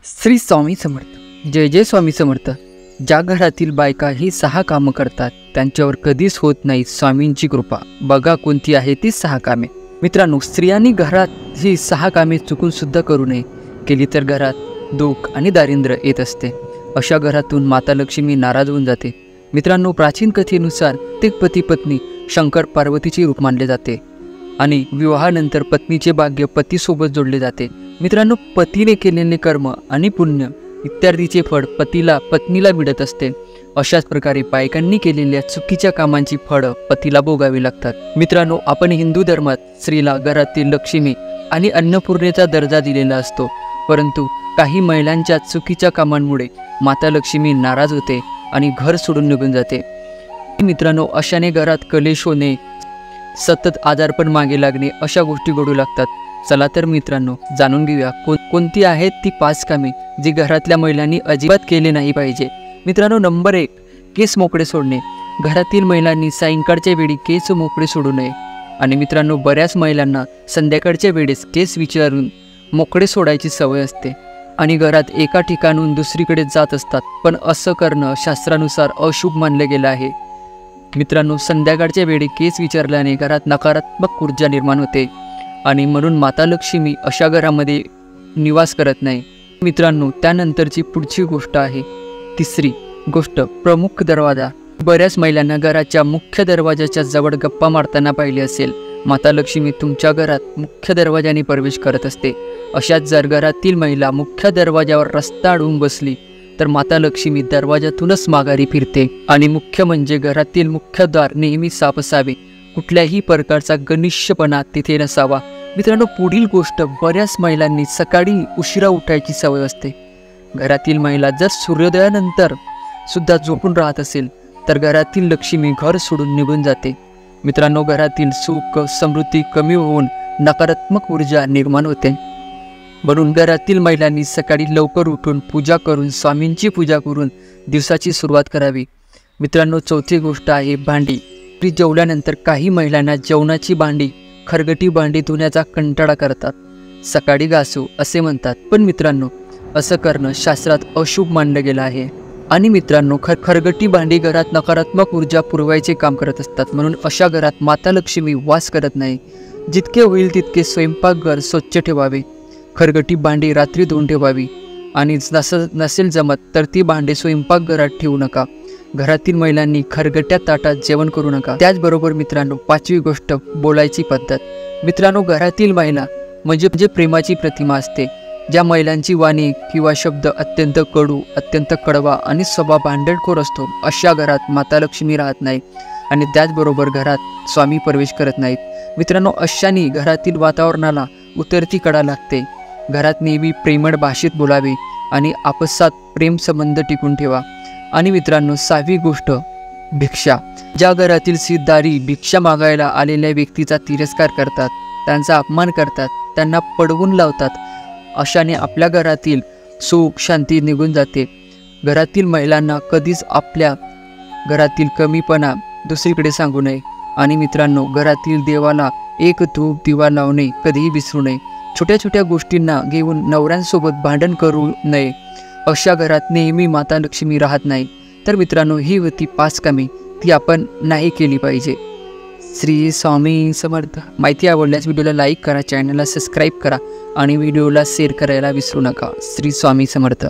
श्री स्वामी समर्थ. जय जय स्वामी समर्थ. ज्या घरातील बायका ही 6 कामं करतात त्यांच्यावर कधीच होत नाही स्वामींची कृपा. बघा कोणती आहे ती 6 कामे. मित्रांनो, स्त्रियांनी घरात ही 6 कामे चुकून सुद्धा करू नये. केली तर घरात दुःख आणि दारिद्र्य येत असते. अशा घरातून माता लक्ष्मी नाराज होऊन जाते. मित्रांनो, प्राचीन कथेनुसार ते पती पत्नी शंकर पार्वतीचे रूप मानले जाते आणि विवाहानंतर पत्नीचे भाग्य पतीसोबत जोडले जाते. मित्रांनो, पतीने केलेले कर्म आणि पुण्य इत्यादीचे फळ पत्नीला मिळत असते. अशाच प्रकारे बायकांनी केलेल्या चुकीच्या कामांची फळं पतीला भोगावी लागतात. मित्रांनो, आपण हिंदू धर्मात स्त्रीला घरातील लक्ष्मी आणि अन्नपूर्णेचा दर्जा दिलेला असतो. परंतु काही महिलांच्या चुकीच्या कामांमुळे माता लक्ष्मी नाराज होते आणि घर सोडून निघून जाते. मित्रांनो, अशाने घरात कलेश होणे, सतत आजारपण मागे लागणे अशा गोष्टी घडू लागतात. चला तर मित्रांनो, जाणून घेऊया कोणती आहेत ती 5 कामे जी घरातल्या महिलांनी अजिबात केले नाही पाहिजे. मित्रांनो, नंबर 1, केस मोकळे सोडणे. घरातील महिलांनी सायंकाळच्या वेळी केस मोकळे सोडू नये. आणि मित्रांनो, बऱ्याच महिलांना संध्याकाळच्या वेळेस केस विचारून मोकळे सोडायची सवय असते आणि घरात एका ठिकाणून दुसरीकडे जात असतात. पण असं करणं शास्त्रानुसार अशुभ मानलं गेलं आहे. मित्रांनो, संध्याकाळच्या वेळी केस विचारल्याने घरात नकारात्मक ऊर्जा निर्माण होते आणि म्हणून माता लक्ष्मी अशा घरामध्ये निवास करत नाही. मित्रांनो, त्यानंतरची पुढची गोष्ट आहे 3री गोष्ट, प्रमुख दरवाजा. बऱ्याच महिलांना घराच्या मुख्य दरवाजाच्या जवळ गप्पा मारताना पाहिले असेल. माता लक्ष्मी तुमच्या घरात मुख्य दरवाजाने प्रवेश करत असते. अशाच जर घरातील महिला मुख्य दरवाजावर रस्ता अडवून बसली तर माता लक्ष्मी दरवाजातूनच माघारी फिरते. आणि मुख्य म्हणजे घरातील मुख्य द्वार नेहमी साफ असावे. कुठल्याही प्रकारचा गनिष्ठपणा तिथे नसावा. मित्रांनो, पुढील गोष्ट, बऱ्याच महिलांनी सकाळी उशिरा उठायची सवय असते. घरातील महिला जर सूर्योदयानंतर सुद्धा झोपून राहत असेल तर घरातील लक्ष्मी घर सोडून निघून जाते. मित्रांनो, घरातील सुख समृद्धी कमी होऊन नकारात्मक ऊर्जा निर्माण होते. म्हणून घरातील महिलांनी सकाळी लवकर उठून पूजा करून स्वामींची पूजा करून दिवसाची सुरुवात करावी. मित्रांनो, 4थी गोष्ट आहे भांडी. जेवल्यानंतर काही महिलांना जेवणाची भांडी, खरगटी भांडी धुण्याचा कंटाळा करतात. सकाळी घासू असे म्हणतात. पण मित्रांनो, असं करणं शास्त्रात अशुभ मानलं गेलं आहे. आणि मित्रांनो, खरगटी भांडी घरात नकारात्मक ऊर्जा पुरवायचे काम करत असतात. म्हणून अशा घरात माता लक्ष्मी वास करत नाही. जितके होईल तितके स्वयंपाकघर स्वच्छ ठेवावे. खरगटी भांडी रात्री धुवून ठेवावी आणि नसेल जमत तर ती भांडी स्वयंपाकघरात ठेवू नका. घरातील महिलांनी खरगट्या ताटात जेवण करू नका. त्याचबरोबर मित्रांनो, 5वी गोष्ट, बोलायची पद्धत. मित्रांनो, घरातील महिला म्हणजे प्रेमाची प्रतिमा असते. ज्या महिलांची वाणी किंवा शब्द अत्यंत कडू, अत्यंत कडवा आणि स्वभाव भांडणखोर असतो, अशा घरात माता लक्ष्मी राहत नाही आणि त्याचबरोबर घरात स्वामी प्रवेश करत नाहीत. मित्रांनो, अशाने घरातील वातावरणाला उतरती कडा लागते. घरात नेहमी प्रेमळ भाषेत बोलावे आणि आपसात प्रेम संबंध टिकून ठेवा. आणि मित्रांनो, 6वी गोष्ट, भिक्षा. ज्या घरातील सिद्धारी भिक्षा मागायला आलेल्या व्यक्तीचा तिरस्कार करतात, त्यांचा अपमान करतात, त्यांना पडवून लावतात, अशाने आपल्या घरातील सुख शांती निघून जाते. घरातील महिलांना कधीच आपल्या घरातील कमीपणा दुसरीकडे सांगू नये. आणि मित्रांनो, घरातील देवाला एक धूप दिवा लावणे कधीही विसरू नये. छोट्या छोट्या गोष्टींना घेऊन नवऱ्यांसोबत भांडण करू नये. अशा घरात नेहमी माता लक्ष्मी राहत नाही. तर मित्रांनो, ही होती 5 कामे, ती आपण नाही केली पाहिजे. श्री स्वामी समर्थ. माहिती आवडल्यास व्हिडिओला लाईक करा, चॅनलला सबस्क्राईब करा आणि व्हिडिओला शेअर करायला विसरू नका. श्री स्वामी समर्थ.